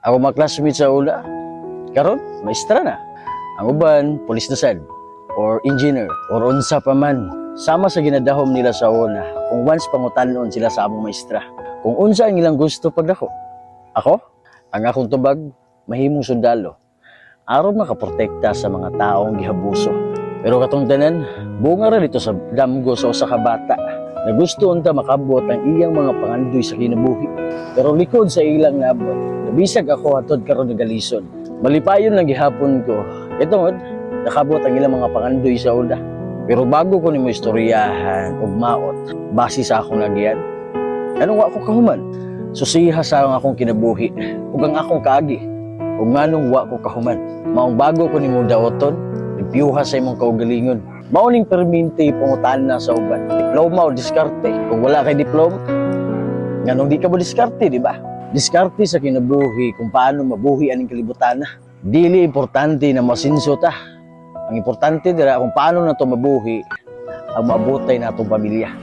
Ako mga classmate sa una, karon maestra na. Ang uban, pulis na sad, or engineer, or unsa pa man. Sama sa ginadahom nila sa una, kung once pangutanon sila sa among maestra. Kung unsa ang ilang gusto pagdako. Ako, ang akong tubag, mahimong sundalo. Aron makaprotekta sa mga taong gihabuso. Pero katong tanan, bunga ra dito sa damgo sa usa ka bata. Na gusto unta makabot ang iyang mga pangandoy sa kinabuhi. Pero likod sa ilang nabot, nabisag ako hatod karon nga galison. Malipayon lang gihapon ko. Ito nakabot ang ilang mga pangandoy sa una. Pero bago ko nimo istoryahan ug maot, base sa akong nagiyan, anong wa ko kahuman? Susiha sa akong kinabuhi ug ang akong kaagi. Ug nganong wa ko kahuman? Maong bago ko nimo daoton, nagpiyuha sa imong kaugalingon. Mao ning perminti pangutana sa uban. Diploma o diskarte. Kung wala kay diploma, nganong di ka mo diskarte, di ba? Diskarte sa kinabuhi kung paano mabuhi aning kalibutan. Dili importante na masinso ta. Ang importante dira kung paano na to mabuhi ang maabutay na atong pamilya.